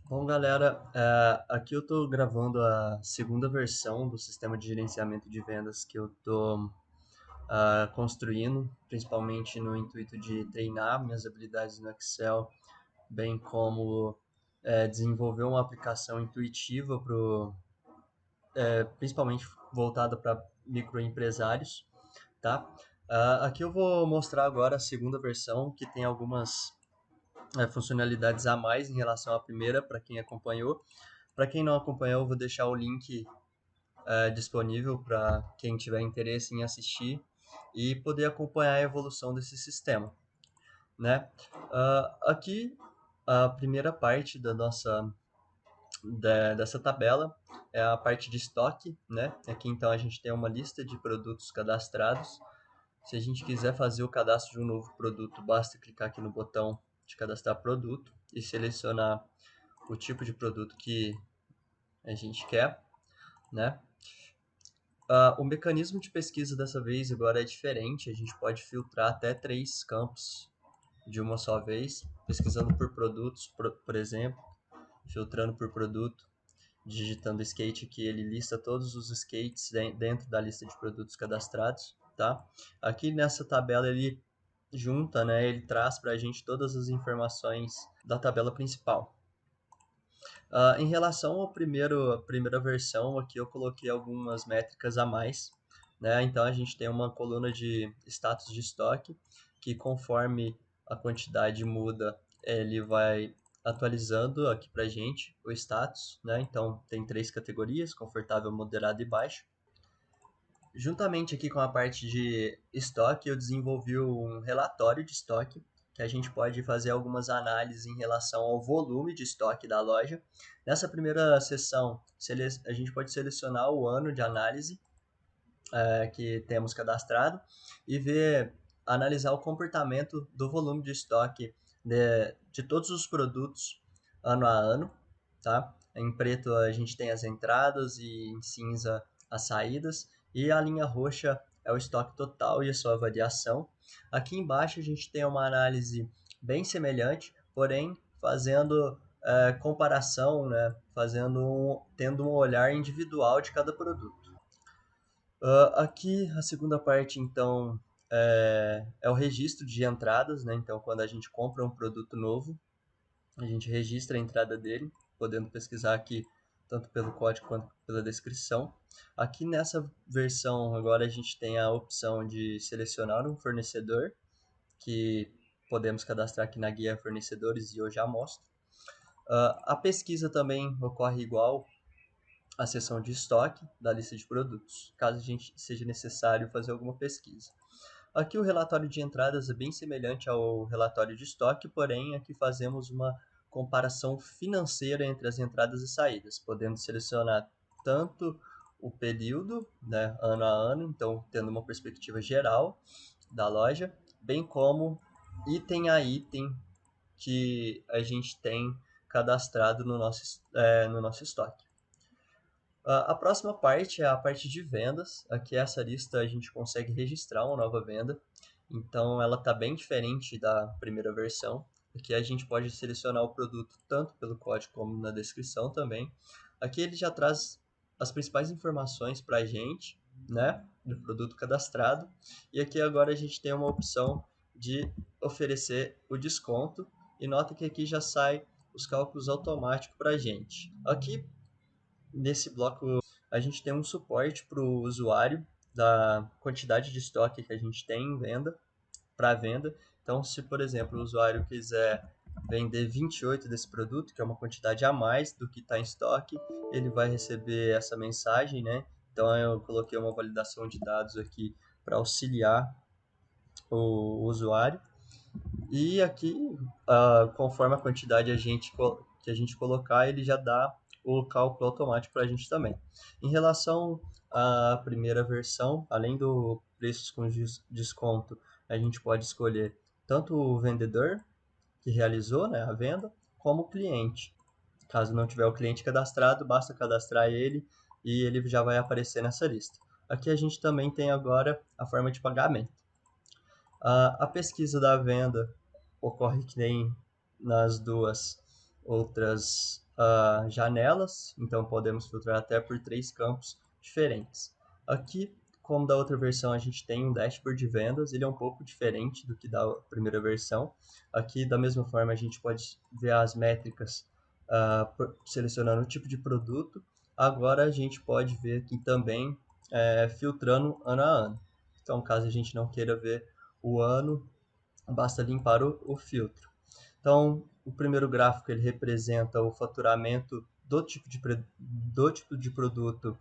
Bom, galera, aqui eu estou gravando a segunda versão do sistema de gerenciamento de vendas que eu estou construindo, principalmente no intuito de treinar minhas habilidades no Excel, bem como desenvolver uma aplicação intuitiva, principalmente voltada para microempresários, tá? Aqui eu vou mostrar agora a segunda versão, que tem algumas funcionalidades a mais em relação à primeira, para quem acompanhou. Para quem não acompanhou, eu vou deixar o link disponível para quem tiver interesse em assistir e poder acompanhar a evolução desse sistema, né? Aqui a primeira parte dessa tabela é a parte de estoque, né? Aqui então a gente tem uma lista de produtos cadastrados. Se a gente quiser fazer o cadastro de um novo produto, basta clicar aqui no botão de cadastrar produto e selecionar o tipo de produto que a gente quer, né? O mecanismo de pesquisa dessa vez agora é diferente. A gente pode filtrar até 3 campos de uma só vez, pesquisando por produtos, por exemplo, filtrando por produto, digitando skate aqui, ele lista todos os skates dentro da lista de produtos cadastrados, tá? Aqui nessa tabela ele junta, né, ele traz para a gente todas as informações da tabela principal. Em relação ao à primeira versão, aqui eu coloquei algumas métricas a mais, né? Então a gente tem uma coluna de status de estoque, que conforme a quantidade muda, ele vai atualizando aqui pra gente o status, né? Então tem 3 categorias: confortável, moderado e baixo. Juntamente aqui com a parte de estoque, eu desenvolvi um relatório de estoque, que a gente pode fazer algumas análises em relação ao volume de estoque da loja. Nessa primeira sessão, a gente pode selecionar o ano de análise que temos cadastrado e analisar o comportamento do volume de estoque de todos os produtos ano a ano, tá? Em preto a gente tem as entradas e em cinza as saídas, e a linha roxa é o estoque total e a sua variação. Aqui embaixo a gente tem uma análise bem semelhante, porém fazendo comparação, né? Tendo um olhar individual de cada produto. Aqui a segunda parte, então, é o registro de entradas, né? Então, quando a gente compra um produto novo, a gente registra a entrada dele, podendo pesquisar aqui tanto pelo código quanto pela descrição. Aqui nessa versão, agora a gente tem a opção de selecionar um fornecedor, que podemos cadastrar aqui na guia fornecedores e eu já mostro. A pesquisa também ocorre igual a seção de estoque da lista de produtos, caso a gente seja necessário fazer alguma pesquisa. Aqui o relatório de entradas é bem semelhante ao relatório de estoque, porém aqui fazemos uma comparação financeira entre as entradas e saídas, podendo selecionar tanto o período, né, ano a ano, então tendo uma perspectiva geral da loja, bem como item a item que a gente tem cadastrado no nosso estoque. A próxima parte é a parte de vendas. Aqui essa lista a gente consegue registrar uma nova venda, então ela está bem diferente da primeira versão. Aqui a gente pode selecionar o produto tanto pelo código como na descrição também. Aqui ele já traz as principais informações para a gente, né, do produto cadastrado. E aqui agora a gente tem uma opção de oferecer o desconto, e nota que aqui já sai os cálculos automáticos para a gente. Aqui nesse bloco, a gente tem um suporte para o usuário da quantidade de estoque que a gente tem em venda, para venda. Então, se por exemplo o usuário quiser vender 28 desse produto, que é uma quantidade a mais do que está em estoque, ele vai receber essa mensagem, né? Então, eu coloquei uma validação de dados aqui para auxiliar o usuário. E aqui, conforme a quantidade que a gente colocar, ele já dá o cálculo automático para a gente também. Em relação à primeira versão, além do preços com desconto, a gente pode escolher tanto o vendedor que realizou, né, a venda, como o cliente. Caso não tiver o cliente cadastrado, basta cadastrar ele e ele já vai aparecer nessa lista. Aqui a gente também tem agora a forma de pagamento. A pesquisa da venda ocorre que nem nas duas outras janelas, então podemos filtrar até por 3 campos diferentes. Aqui, como da outra versão, a gente tem um dashboard de vendas, ele é um pouco diferente do que da primeira versão. Aqui, da mesma forma, a gente pode ver as métricas selecionando o tipo de produto. Agora, a gente pode ver aqui também filtrando ano a ano. Então, caso a gente não queira ver o ano, basta limpar o filtro. Então, o primeiro gráfico ele representa o faturamento do tipo de produto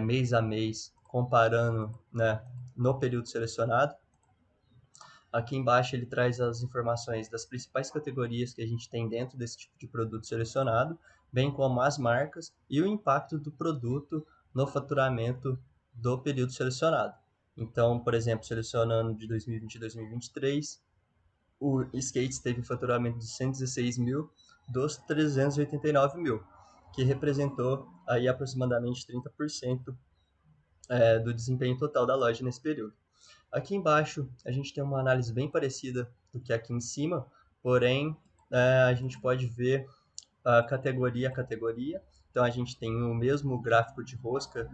mês a mês, comparando, né, no período selecionado. Aqui embaixo ele traz as informações das principais categorias que a gente tem dentro desse tipo de produto selecionado, bem como as marcas e o impacto do produto no faturamento do período selecionado. Então, por exemplo, selecionando de 2020 a 2023, o Skates teve um faturamento de 116 mil dos 389 mil, que representou aí aproximadamente 30% do desempenho total da loja nesse período. Aqui embaixo a gente tem uma análise bem parecida do que aqui em cima, porém a gente pode ver categoria a categoria. Então a gente tem o mesmo gráfico de rosca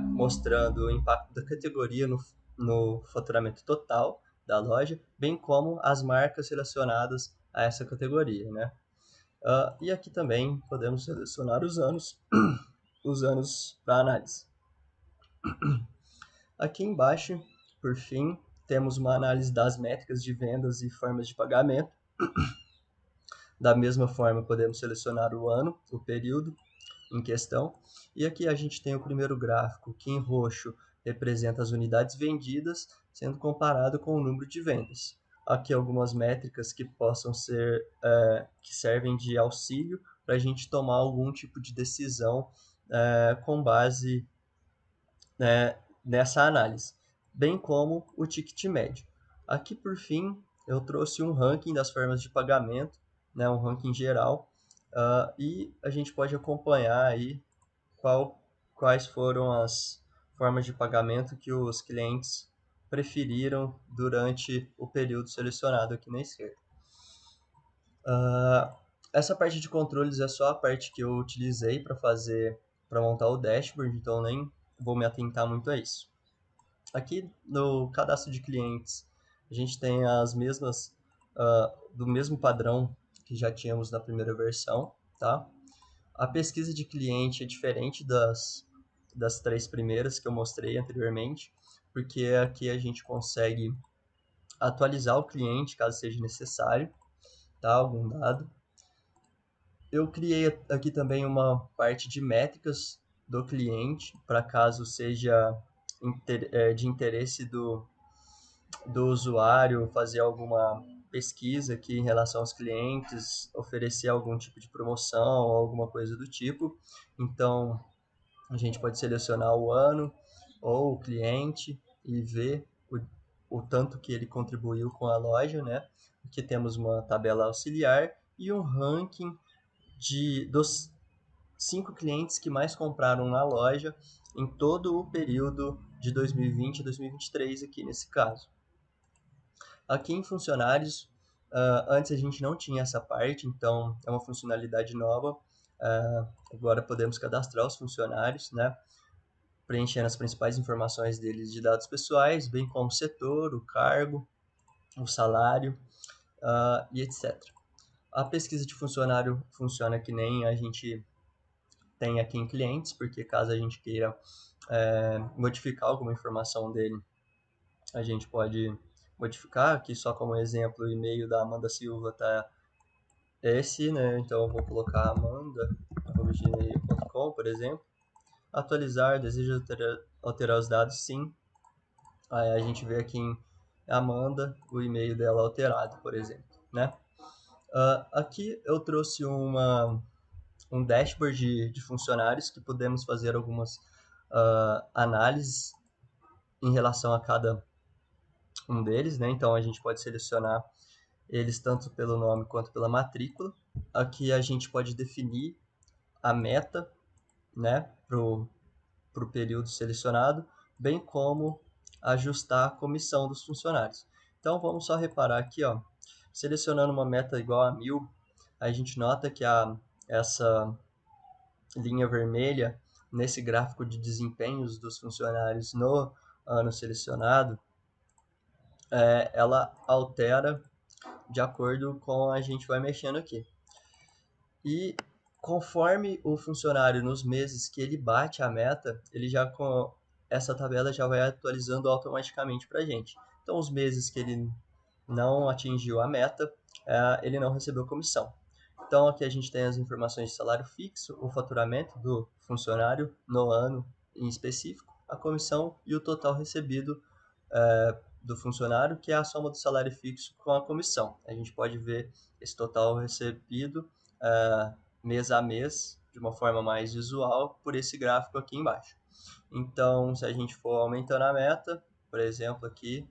mostrando o impacto da categoria no faturamento total da loja, bem como as marcas relacionadas a essa categoria, né? E aqui também podemos selecionar os anos para análise. Aqui embaixo, por fim, temos uma análise das métricas de vendas e formas de pagamento. Da mesma forma, podemos selecionar o ano, o período em questão. E aqui a gente tem o primeiro gráfico, que em roxo representa as unidades vendidas, sendo comparado com o número de vendas. Aqui algumas métricas que possam ser, que servem de auxílio para a gente tomar algum tipo de decisão com base nessa análise, bem como o ticket médio. Aqui, por fim, eu trouxe um ranking das formas de pagamento, né, um ranking geral, e a gente pode acompanhar aí quais foram as formas de pagamento que os clientes preferiram durante o período selecionado aqui na esquerda. Essa parte de controles é só a parte que eu utilizei para montar o dashboard, então nem vou me atentar muito a isso. Aqui no cadastro de clientes, a gente tem as mesmas, do mesmo padrão que já tínhamos na primeira versão, tá? A pesquisa de cliente é diferente das 3 primeiras que eu mostrei anteriormente, porque aqui a gente consegue atualizar o cliente caso seja necessário, tá? Algum dado. Eu criei aqui também uma parte de métricas do cliente, para caso seja de interesse do usuário fazer alguma pesquisa aqui em relação aos clientes, oferecer algum tipo de promoção ou alguma coisa do tipo. Então, a gente pode selecionar o ano ou o cliente e ver o tanto que ele contribuiu com a loja, né? Aqui temos uma tabela auxiliar e um ranking dos 5 clientes que mais compraram na loja em todo o período de 2020 a 2023 aqui nesse caso. Aqui em funcionários, antes a gente não tinha essa parte, então é uma funcionalidade nova. Agora podemos cadastrar os funcionários, né? Preenchendo as principais informações deles de dados pessoais, bem como o setor, o cargo, o salário e etc. A pesquisa de funcionário funciona que nem a gente tem aqui em clientes, porque caso a gente queira modificar alguma informação dele, a gente pode modificar. Aqui só como exemplo, o e-mail da Amanda Silva tá esse, né? Então eu vou colocar amanda@gmail.com, por exemplo. Atualizar, deseja alterar os dados, sim. Aí a gente vê aqui em Amanda o e-mail dela alterado, por exemplo, né? Aqui eu trouxe um dashboard de funcionários que podemos fazer algumas análises em relação a cada um deles, né? Então a gente pode selecionar eles tanto pelo nome quanto pela matrícula. Aqui a gente pode definir a meta, né, pro período selecionado, bem como ajustar a comissão dos funcionários. Então vamos só reparar aqui, ó, selecionando uma meta igual a 1.000, a gente nota que a essa linha vermelha nesse gráfico de desempenhos dos funcionários no ano selecionado, ela altera de acordo com a gente vai mexendo aqui. E conforme o funcionário nos meses que ele bate a meta, ele já com essa tabela já vai atualizando automaticamente para a gente. Então, os meses que ele não atingiu a meta, ele não recebeu comissão. Então, aqui a gente tem as informações de salário fixo, o faturamento do funcionário no ano em específico, a comissão e o total recebido do funcionário, que é a soma do salário fixo com a comissão. A gente pode ver esse total recebido mês a mês, de uma forma mais visual, por esse gráfico aqui embaixo. Então, se a gente for aumentando a meta, por exemplo, aqui,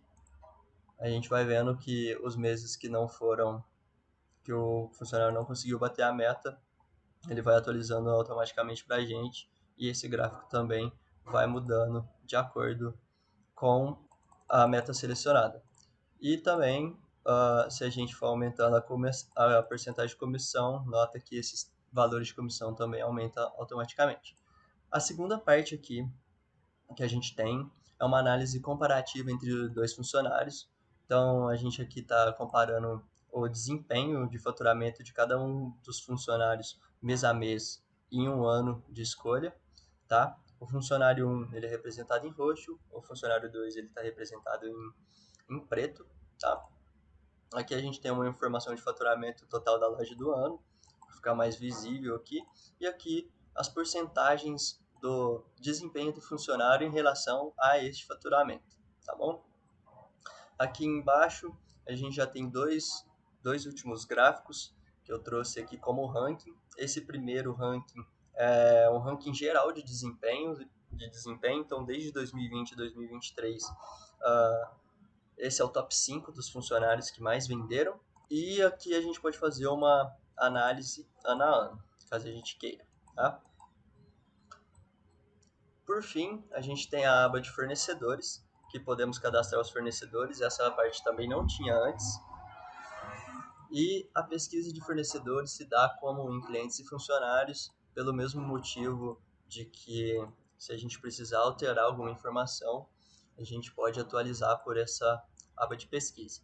a gente vai vendo que os meses que não foram, que o funcionário não conseguiu bater a meta, ele vai atualizando automaticamente para a gente e esse gráfico também vai mudando de acordo com a meta selecionada. E também, se a gente for aumentando a porcentagem de comissão, nota que esses valores de comissão também aumentam automaticamente. A segunda parte aqui que a gente tem é uma análise comparativa entre dois funcionários. Então, a gente aqui está comparando o desempenho de faturamento de cada um dos funcionários mês a mês em um ano de escolha, tá? O funcionário 1 ele é representado em roxo, o funcionário 2 ele está representado em preto, tá? Aqui a gente tem uma informação de faturamento total da loja do ano, para ficar mais visível aqui. E aqui as porcentagens do desempenho do funcionário em relação a este faturamento, tá bom? Aqui embaixo a gente já tem dois últimos gráficos que eu trouxe aqui como ranking. Esse primeiro ranking é um ranking geral de desempenho, então desde 2020 e 2023, esse é o top 5 dos funcionários que mais venderam. E aqui a gente pode fazer uma análise ano a ano, caso a gente queira, tá? Por fim, a gente tem a aba de fornecedores, que podemos cadastrar os fornecedores. Essa parte também não tinha antes. E a pesquisa de fornecedores se dá como em clientes e funcionários, pelo mesmo motivo de que se a gente precisar alterar alguma informação, a gente pode atualizar por essa aba de pesquisa.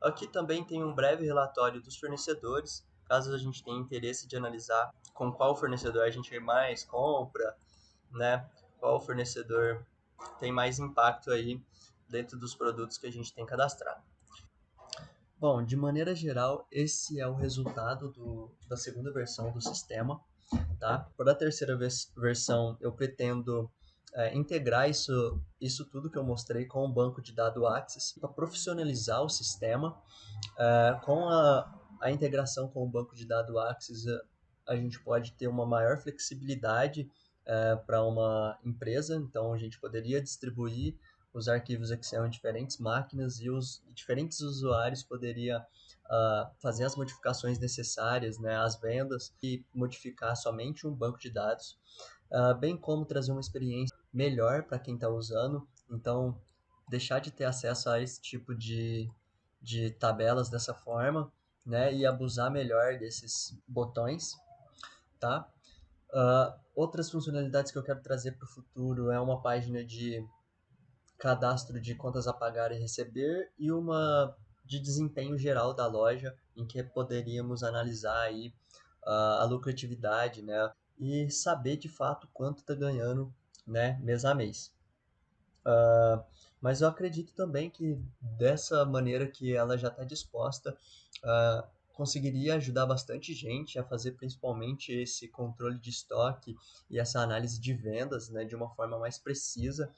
Aqui também tem um breve relatório dos fornecedores, caso a gente tenha interesse de analisar com qual fornecedor a gente mais compra, né? Qual fornecedor tem mais impacto aí dentro dos produtos que a gente tem cadastrado. Bom, de maneira geral, esse é o resultado da segunda versão do sistema, tá? Para a terceira versão, eu pretendo integrar isso tudo que eu mostrei com o banco de dados Access para profissionalizar o sistema. Com a integração com o banco de dados Access, a gente pode ter uma maior flexibilidade para uma empresa, então a gente poderia distribuir os arquivos Excel em diferentes máquinas e os diferentes usuários poderiam fazer as modificações necessárias, né, as vendas e modificar somente um banco de dados, bem como trazer uma experiência melhor para quem está usando. Então, deixar de ter acesso a esse tipo de tabelas dessa forma, né, e abusar melhor desses botões, tá? Outras funcionalidades que eu quero trazer para o futuro é uma página de cadastro de contas a pagar e receber e uma de desempenho geral da loja, em que poderíamos analisar aí a lucratividade, né, e saber de fato quanto está ganhando, né, mês a mês. Mas eu acredito também que dessa maneira que ela já está disposta, conseguiria ajudar bastante gente a fazer principalmente esse controle de estoque e essa análise de vendas, né, de uma forma mais precisa.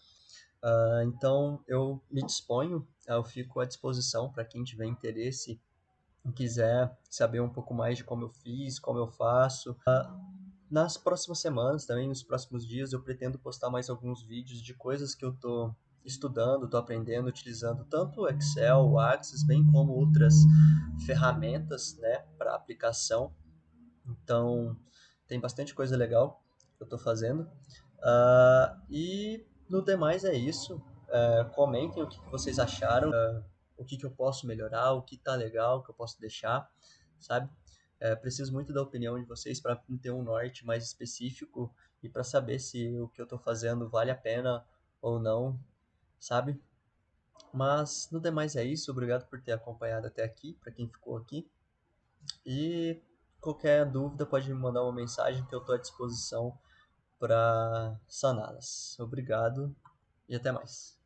Então eu me disponho, eu fico à disposição para quem tiver interesse e quiser saber um pouco mais de como eu fiz, como eu faço. Nas próximas semanas, também nos próximos dias, eu pretendo postar mais alguns vídeos de coisas que eu estou estudando, estou aprendendo, utilizando tanto o Excel, o Access, bem como outras ferramentas, né, para aplicação. Então, tem bastante coisa legal que eu estou fazendo. E no demais é isso. Comentem o que vocês acharam, o que eu posso melhorar, o que tá legal, o que eu posso deixar, sabe? Preciso muito da opinião de vocês para ter um norte mais específico e para saber se o que eu estou fazendo vale a pena ou não, sabe? Mas no demais é isso. Obrigado por ter acompanhado até aqui, para quem ficou aqui. E qualquer dúvida pode me mandar uma mensagem que eu estou à disposição para saná-las. Obrigado e até mais.